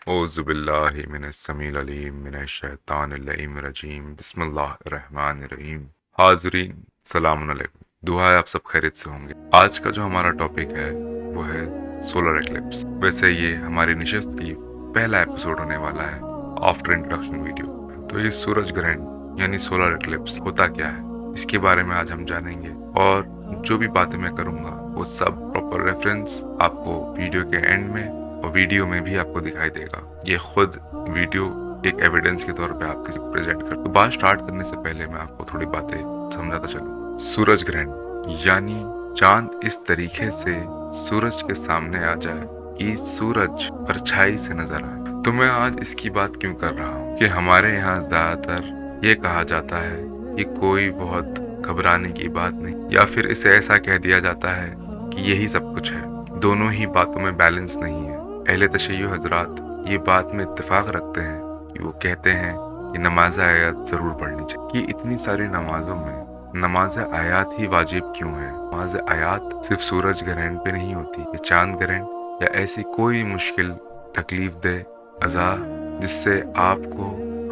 औज़ुबिल्लाहिमिनश्शैतानिर्रजीम बिस्मिल्लाहिर्रहमानिर्रहीम। हाज़रीन, सलामुन अलैकुम। दुआ है आप सब खैरियत से होंगे। आज का जो हमारा टॉपिक है वो है सोलर एक्लिप्स। वैसे ये हमारी नशिस्त की पहला एपिसोड होने वाला है आफ्टर इंट्रोडक्शन वीडियो। तो ये सूरज ग्रहण यानी सोलर एक्लिप्स होता क्या है, इसके बारे में आज हम जानेंगे। और जो भी बातें मैं करूँगा वो सब प्रॉपर रेफरेंस आपको वीडियो के एंड में और वीडियो में भी आपको दिखाई देगा। ये खुद वीडियो एक एविडेंस के तौर पे आपके साथ प्रेजेंट कर। तो बात स्टार्ट करने से पहले मैं आपको थोड़ी बातें समझाता चलूं। सूरज ग्रहण यानी चांद इस तरीके से सूरज के सामने आ जाए कि सूरज परछाई से नजर आए। तो मैं आज इसकी बात क्यों कर रहा हूँ कि हमारे यहाँ ज्यादातर ये कहा जाता है कि कोई बहुत घबराने की बात नहीं, या फिर इसे ऐसा कह दिया जाता है कि यही सब कुछ है। दोनों ही बातों में बैलेंस नहीं है। अहले तशय्युह हजरात ये बात में इत्तेफाक रखते हैं कि वो कहते हैं कि नमाज आयात जरूर पढ़नी चाहिए। कि इतनी सारी नमाजों में नमाज आयात ही वाजिब क्यों है? नमाज आयात सिर्फ सूरज ग्रहण पे नहीं होती, ये चांद ग्रहण या ऐसी कोई मुश्किल तकलीफ दे अज़ा जिससे आपको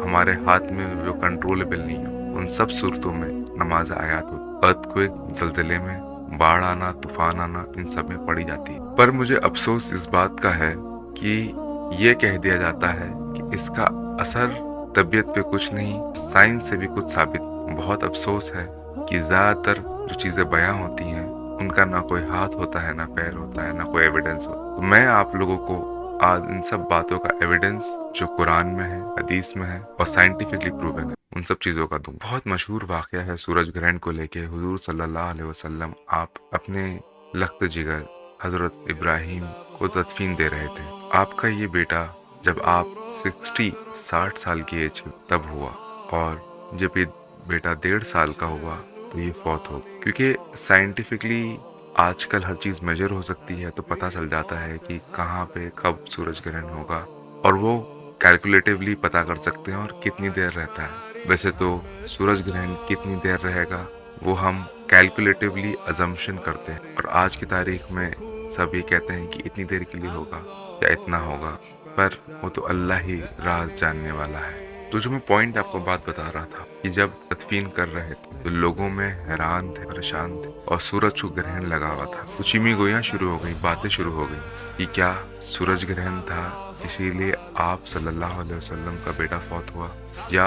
हमारे हाथ में जो कंट्रोलेबल नहीं हो, उन सब सूरतों में नमाज आयात हो। अर्थक्वेक, ज़लज़ले में, बाढ़ आना, तूफान आना, इन सब में पड़ी जाती है। पर मुझे अफसोस इस बात का है कि ये कह दिया जाता है कि इसका असर तबीयत पे कुछ नहीं, साइंस से भी कुछ साबित। बहुत अफसोस है कि ज़्यादातर जो चीज़ें बयां होती हैं उनका ना कोई हाथ होता है, ना पैर होता है, ना कोई एविडेंस होता है। तो मैं आप लोगों को आज इन सब बातों का एविडेंस जो कुरान में है, हदीस में है और साइंटिफिकली प्रूवन है, उन सब चीज़ों का दूं। बहुत मशहूर वाक़या है सूरज ग्रहण को लेके। हुजूर सल्लल्लाहु अलैहि वसल्लम आप अपने लख्त जिगर हज़रत इब्राहीम को तदफीन दे रहे थे। आपका ये बेटा जब आप 60 साल की एज तब हुआ, और जब ये बेटा 1.5 साल का हुआ तो ये फौत हो। क्योंकि साइंटिफिकली आजकल हर चीज़ मेजर हो सकती है, तो पता चल जाता है कि कहाँ पे कब सूरज ग्रहण होगा, और वो कैलकुलेटिवली पता कर सकते हैं और कितनी देर रहता है। वैसे तो सूरज ग्रहण कितनी देर रहेगा वो हम कैलकुलेटिवली अजम्पशन करते हैं, और आज की तारीख में सब ये कहते हैं कि इतनी देर के लिए होगा या इतना होगा, पर वो तो अल्लाह ही राज जानने वाला है। तो जो मैं पॉइंट आपको बात बता रहा था कि जब तदफीन कर रहे थे तो लोगों में हैरान थे, परेशान थे, और सूरज को ग्रहण लगा हुआ था। कुछ गोइयाँ शुरू हो गई, बातें शुरू हो गई कि क्या सूरज ग्रहण था इसीलिए आप सल्लल्लाहु अलैहि वसल्लम का बेटा फौत हुआ, या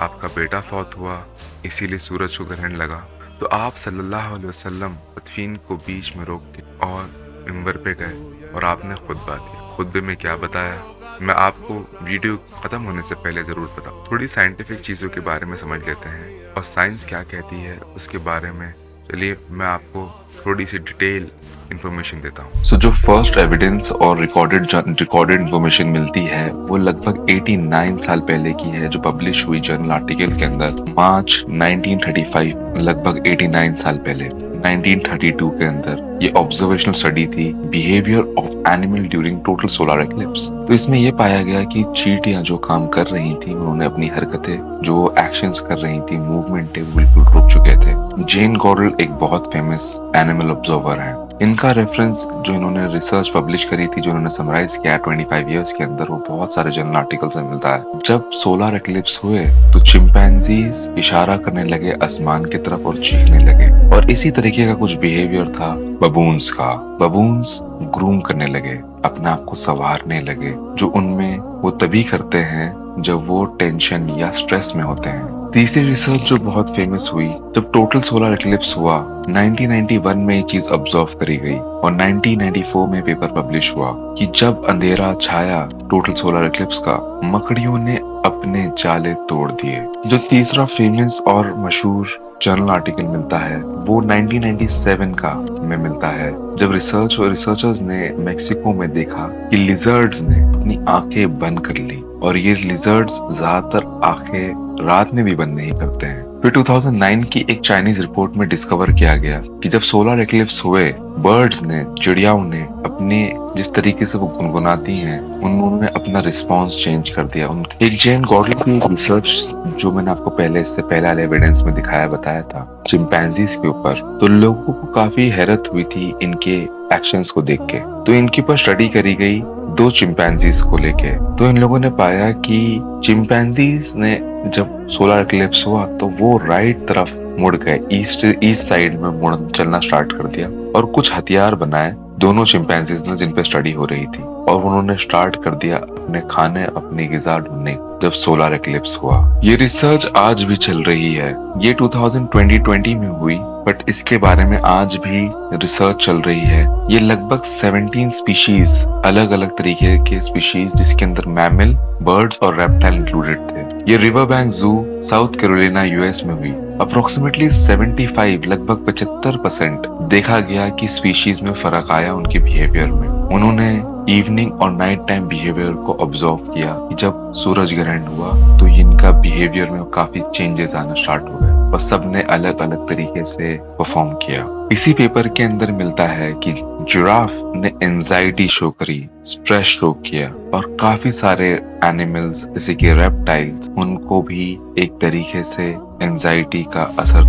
आपका बेटा फौत हुआ इसीलिए सूरज को ग्रहण लगा। तो आप सल्लल्लाहु अलैहि वसल्लम तदफीन को बीच में रोक के और मिंबर पे गए और आपने खुतबा दिया। खुतबे में क्या बताया मैं आपको वीडियो खत्म होने से पहले जरूर बताऊं। थोड़ी साइंटिफिक चीज़ों के बारे में समझ लेते हैं और साइंस क्या कहती है उसके बारे में। चलिए मैं आपको थोड़ी सी डिटेल इंफॉर्मेशन देता हूँ। सो जो फर्स्ट एविडेंस और रिकॉर्डेड इंफॉर्मेशन मिलती है वो लगभग 89 साल पहले की है, जो पब्लिश हुई जर्नल आर्टिकल के अंदर मार्च 1935, लगभग 89 साल पहले 1932 के अंदर। ये ऑब्जर्वेशनल स्टडी थी, behaviour of animal during total solar eclipse. तो इसमें ये पाया गया कि चींटियां जो काम कर रही थी उन्होंने अपनी हरकतें, जो एक्शंस कर रही थी, मूवमेंट बिल्कुल रुक चुके थे। जेन गॉडल एक बहुत फेमस एनिमल ऑब्जर्वर है। इनका रेफरेंस जो इन्होंने रिसर्च पब्लिश करी थी, जो इन्होंने समराइज किया 25 इयर्स के अंदर, वो बहुत सारे जर्नल आर्टिकल से मिलता है। जब सोलर एक्लिप्स हुए तो चिंपैंजीज इशारा करने लगे आसमान की तरफ और चीखने लगे, और इसी तरीके का कुछ बिहेवियर था बबून्स का। बबून्स ग्रूम करने लगे, अपने आप को संवारने लगे, जो उनमें वो तभी करते हैं जब वो टेंशन या स्ट्रेस में होते हैं। तीसरी रिसर्च जो बहुत फेमस हुई, जब टोटल सोलर एक्लिप्स हुआ 1991 में ये चीज ऑब्जर्व करी गई, और 1994 में पेपर पब्लिश हुआ कि जब अंधेरा छाया टोटल सोलर एक्लिप्स का, मकड़ियों ने अपने जाले तोड़ दिए। जो तीसरा फेमस और मशहूर जर्नल आर्टिकल मिलता है वो 1997 का में मिलता है, जब रिसर्चर्स ने मेक्सिको में देखा कि लिजर्ड्स ने अपनी आंखें बंद कर ली, और ये लिजर्ड्स ज्यादातर आंखें रात में भी बंद नहीं करते हैं। फिर 2009 की एक चाइनीज रिपोर्ट में डिस्कवर किया गया कि जब सोलर एक्लिप्स हुए, बर्ड्स ने, चिड़ियाओं ने अपने जिस तरीके से वो गुनगुनाती हैं उन्होंने अपना रिस्पॉन्स चेंज कर दिया। एक जेन गॉडलिन की रिसर्च जो मैंने आपको पहले इससे पहले वाले एविडेंस में बताया था चिंपैंजीज के ऊपर, तो लोगों को काफी हैरत हुई थी इनके एक्शंस को देख के। तो इनके ऊपर स्टडी करी गई 2 चिंपैंजीज को लेके। तो इन लोगों ने पाया कि चिंपैंजीज ने जब सोलर एक्लिप्स हुआ तो वो राइट तरफ मुड़ गए, ईस्ट साइड में मुड़ चलना स्टार्ट कर दिया और कुछ हथियार बनाए दोनों चिंपैंजीज ने जिन पे स्टडी हो रही थी, और उन्होंने स्टार्ट कर दिया अपने खाने अपनी गिजा ढूंढने जब सोलर एक्लिप्स हुआ। ये रिसर्च आज भी चल रही है। ये 2020 में हुई, बट इसके बारे में आज भी रिसर्च चल रही है। ये लगभग 17 स्पीशीज, अलग अलग तरीके के स्पीशीज, जिसके अंदर मैमल, बर्ड्स और रेप्टाइल इंक्लूडेड थे। ये रिवर बैंक जू साउथ कैरोलिना यूएस में हुई। अप्रोक्सीमेटली 75 लगभग 75% देखा गया कि स्पीशीज में फर्क आया उनके बिहेवियर में। उन्होंने इवनिंग और नाइट टाइम बिहेवियर को ऑब्जर्व किया कि जब सूरज ग्रहण हुआ तो इनका बिहेवियर में काफी चेंजेस आना स्टार्ट हो गए और सबने अलग अलग तरीके से परफॉर्म किया। इसी पेपर के अंदर मिलता है कि जिराफ ने एंजाइटी शो करी, स्ट्रेस शो किया, और काफी सारे एनिमल्स जैसे कि रेप्टाइल्स, उनको भी एक तरीके से एंजाइटी का असर।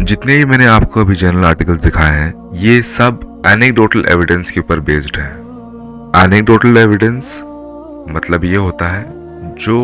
जितने ही मैंने आपको अभी जर्नल आर्टिकल्स दिखाए हैं ये सब एनेक्डोटल एविडेंस के ऊपर बेस्ड है। एनेक्डोटल एविडेंस मतलब ये होता है जो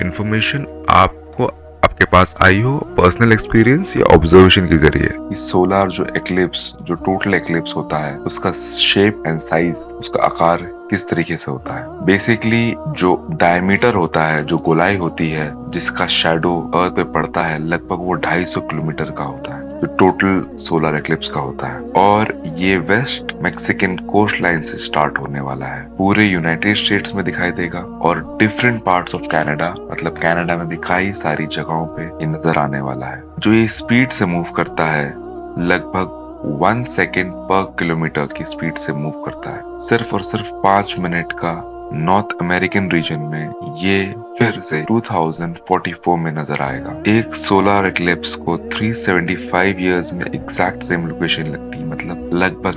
इंफॉर्मेशन आपको आपके पास आई हो पर्सनल एक्सपीरियंस या ऑब्जर्वेशन के जरिए। इस सोलर जो एक्लिप्स, जो टोटल एक्लिप्स होता है, उसका शेप एंड साइज, उसका आकार किस तरीके से होता है। बेसिकली जो डायमीटर होता है, जो गोलाई होती है जिसका शैडो अर्थ पे पड़ता है, लगभग वो 250 किलोमीटर का होता है, जो टोटल सोलर एक्लिप्स का होता है। और ये वेस्ट मैक्सिकन कोस्ट लाइन से स्टार्ट होने वाला है, पूरे यूनाइटेड स्टेट्स में दिखाई देगा और डिफरेंट पार्ट्स ऑफ कनाडा, मतलब कनाडा में भी कई सारी जगहों पे ये नजर आने वाला है। जो ये स्पीड से मूव करता है, लगभग 1 सेकेंड पर किलोमीटर की स्पीड से मूव करता है। सिर्फ और सिर्फ 5 मिनट का नॉर्थ अमेरिकन रीजन में ये फिर से 2044 में नजर आएगा। एक सोलर एक्लिप्स को 375 इयर्स में एग्जैक्ट सेम लोकेशन लगती है, मतलब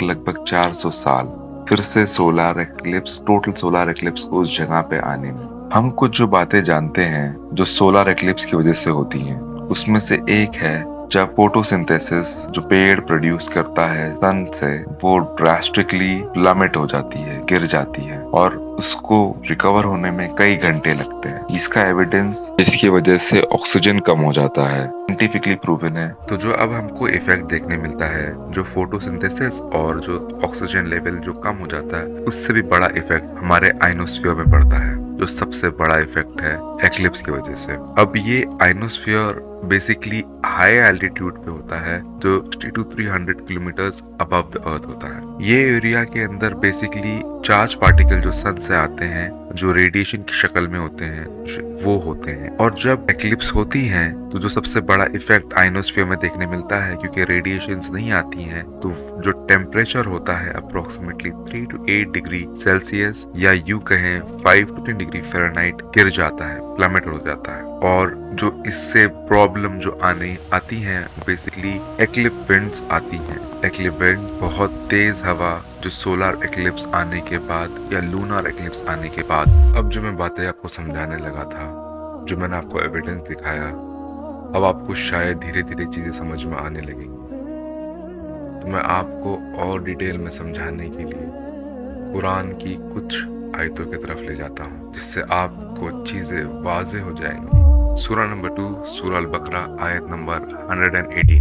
लगभग 400 साल फिर से solar eclipse, total solar eclipse को उस जगह पे आने में। हम कुछ जो बातें जानते हैं जो सोलर एक्लिप्स की वजह से होती हैं, उसमें से एक है जब फोटोसिंथेसिस, जो पेड़ प्रोड्यूस करता है सन से, वो ड्रास्टिकली प्लमेट हो जाती है, गिर जाती है, और उसको रिकवर होने में कई घंटे लगते हैं। इसका एविडेंस इसकी वजह से ऑक्सीजन कम हो जाता है, साइंटिफिकली प्रूवन है। तो जो अब हमको इफेक्ट देखने मिलता है, जो फोटोसिंथेसिस और जो ऑक्सीजन लेवल जो कम हो जाता है, उससे भी बड़ा इफेक्ट हमारे आइनोस्फीयर में पड़ता है, जो सबसे बड़ा इफेक्ट है एक्लिप्स की वजह से। अब ये आइनोस्फीयर बेसिकली हाई एल्टीट्यूड पे होता है, जो 60 to 300 kilometres above the earth होता है। ये एरिया के अंदर बेसिकली चार्ज पार्टिकल जो सन से आते हैं, जो रेडिएशन की शक्ल में होते हैं, वो होते हैं। और जब एक्लिप्स होती हैं तो जो सबसे बड़ा इफेक्ट आइनोस्फीयर में देखने मिलता है, क्योंकि रेडिएशंस नहीं आती हैं, तो जो टेम्परेचर होता है अप्रोक्सीमेटली 3 to 8 डिग्री सेल्सियस या यूं कहें 5 to 10 डिग्री फ़ारेनहाइट गिर जाता है, प्लमेट हो जाता है। और जो इससे प्रॉब्लम जो आती हैं, बेसिकली एक्लिप विंड्स आती हैं। एक्लिप विंड बहुत तेज हवा, जो सोलर एक्लिप्स आने के बाद या लूनर एक्लिप्स आने के बाद। अब जो मैं बातें आपको समझाने लगा था, जो मैंने आपको एविडेंस दिखाया, अब आपको शायद धीरे धीरे चीजें समझ में आने लगेंगी। तो मैं आपको और डिटेल में समझाने के लिए कुरान की कुछ आयतों की तरफ ले जाता हूँ, जिससे आपको चीजें वाज़ेह हो जाएंगी। सूरा नंबर 2, सूरा अल-बकरा, आयत नंबर 118।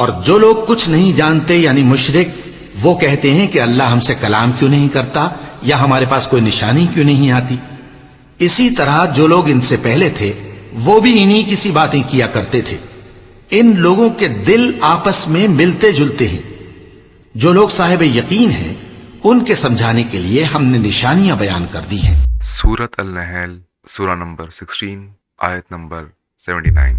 और जो लोग कुछ नहीं जानते यानी मुशरिक, वो कहते हैं कि अल्लाह हमसे कलाम क्यों नहीं करता या हमारे पास कोई निशानी क्यों नहीं आती। इसी तरह जो लोग इनसे पहले थे वो भी इन्हीं किसी बातें किया करते थे। इन लोगों के दिल आपस में मिलते जुलते हैं। जो लोग साहिब यकीन हैं उनके समझाने के लिए हमने निशानियां बयान कर दी हैं। सूरत अल-नहल सूरा नंबर 16 आयत नंबर 79।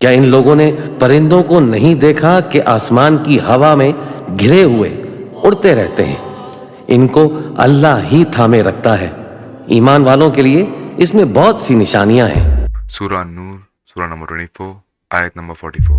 क्या इन लोगों ने परिंदों को नहीं देखा कि आसमान की हवा में घिरे हुए उड़ते रहते हैं, इनको अल्लाह ही थामे रखता है। ईमान वालों के लिए इसमें बहुत सी निशानियां हैं। सूरा नूर सूरा नंबर 24 आयत नंबर 44।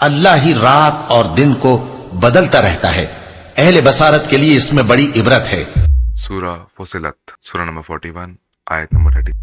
अल्लाह ही रात और दिन को बदलता रहता है, अहले बसारत के लिए इसमें बड़ी इबरत है। सूरा फुसिलत सूरा नंबर 41 आयत नंबर 30।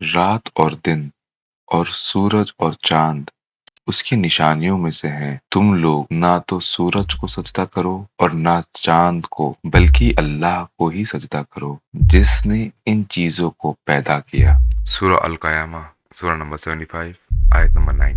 रात और दिन और सूरज और चांद उसकी निशानियों में से है। तुम लोग ना तो सूरज को सजदा करो और ना चांद को, बल्कि अल्लाह को ही सजदा करो जिसने इन चीजों को पैदा किया। सूरा अल-क़यामा सूरा नंबर 75 आयत नंबर 9।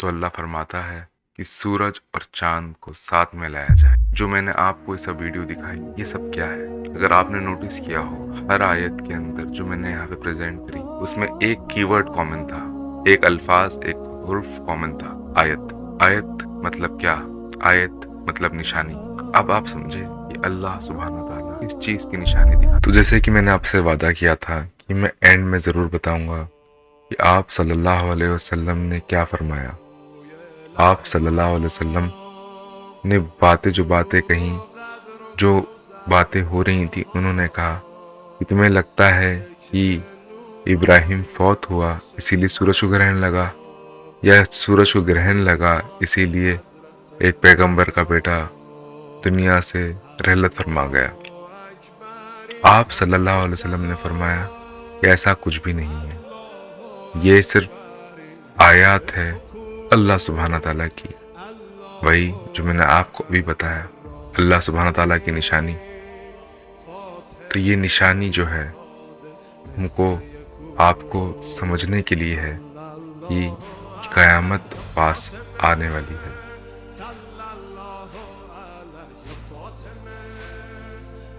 तो अल्लाह फरमाता है कि सूरज और चांद को साथ में लाया जाए। जो मैंने आपको ये सब वीडियो दिखाई, ये सब क्या है? अगर आपने नोटिस किया हो, हर आयत के अंदर जो मैंने यहाँ पे प्रेजेंट करी, उसमें एक कीवर्ड कॉमन था, एक अल्फाज, एक हुर्फ कॉमन था, आयत। आयत मतलब क्या? आयत मतलब निशानी। अब आप समझे कि अल्लाह सुब्हानहू तआला इस चीज की निशानी दिखा। तो जैसे कि मैंने आपसे वादा किया था कि मैं एंड में जरूर बताऊंगा कि आप सल्लल्लाहु अलैहि वसल्लम ने क्या फरमाया। आप सल्लल्लाहु अलैहि वसल्लम ने जो बातें कही, जो बातें हो रही थी, उन्होंने कहा कि तुम्हें लगता है कि इब्राहिम फौत हुआ इसीलिए सूरज को ग्रहण लगा, या सूरज को ग्रहण लगा इसीलिए एक पैगंबर का बेटा दुनिया से रहलत फरमा गया। आप सल्लल्लाहु अलैहि वसल्लम ने फरमाया कि ऐसा कुछ भी नहीं है, ये सिर्फ आयात है अल्लाह सुब्हानहू तआला की, वही जो मैंने आपको अभी बताया, अल्लाह सुब्हानहू तआला की निशानी। तो ये निशानी जो है हमको आपको समझने के लिए है कि क़यामत पास आने वाली है।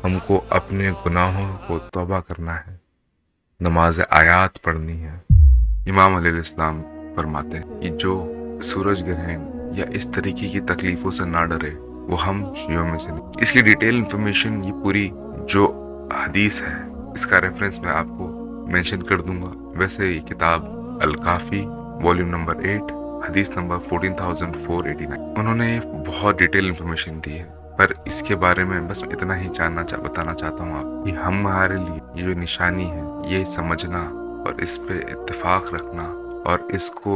हमको अपने गुनाहों को तौबा करना है, नमाज आयात पढ़नी है। इमाम अलैहिस्सलाम फरमाते हैं कि जो सूरज ग्रहण या इस तरीके की तकलीफों से ना डरे वो हम शियों में से नहीं। इसकी डिटेल इंफॉर्मेशन, ये पूरी जो हदीस है, इसका रेफरेंस मैं आपको मेंशन कर दूंगा। वैसे ये किताब अल-काफ़ी वॉल्यूम नंबर 8 हदीस नंबर 14489, उन्होंने बहुत डिटेल इंफॉर्मेशन दी है। पर इसके बारे में बस इतना ही बताना चाहता हूँ आप कि हमारे लिए ये जो निशानी है, ये समझना और इस पे इत्तेफाक रखना और इसको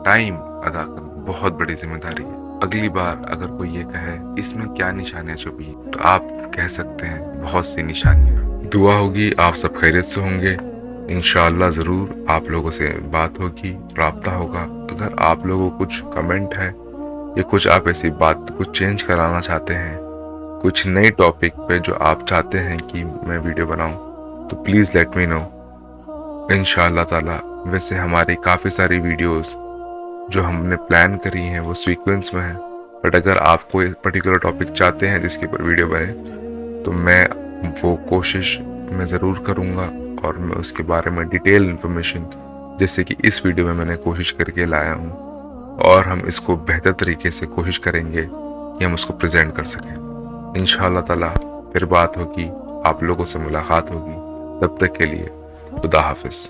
टाइम अदा करना बहुत बड़ी जिम्मेदारी है। अगली बार अगर कोई ये कहे इसमें क्या निशानियां छुपी है, तो आप कह सकते हैं बहुत सी निशानियां। दुआ होगी आप सब खैरियत से होंगे, इंशाअल्लाह ज़रूर आप लोगों से बात होगी, राब्ता होगा। अगर आप लोगों को कुछ कमेंट है या कुछ आप ऐसी बात कुछ चेंज कराना चाहते हैं, कुछ नए टॉपिक पे जो आप चाहते हैं कि मैं वीडियो बनाऊं, तो प्लीज़ लेट मी नो इंशाअल्लाह ताला। वैसे हमारी काफ़ी सारी वीडियोस जो हमने प्लान करी हैं वो सीक्वेंस में है, बट अगर आप कोई पर्टिकुलर टॉपिक चाहते हैं जिसके ऊपर वीडियो बने, तो मैं वो कोशिश मैं ज़रूर करूँगा और मैं उसके बारे में डिटेल इन्फॉर्मेशन, जैसे कि इस वीडियो में मैंने कोशिश करके लाया हूँ, और हम इसको बेहतर तरीके से कोशिश करेंगे कि हम उसको प्रेजेंट कर सकें। इंशाअल्लाह ताला फिर बात होगी, आप लोगों से मुलाकात होगी। तब तक के लिए खुदा हाफिज़।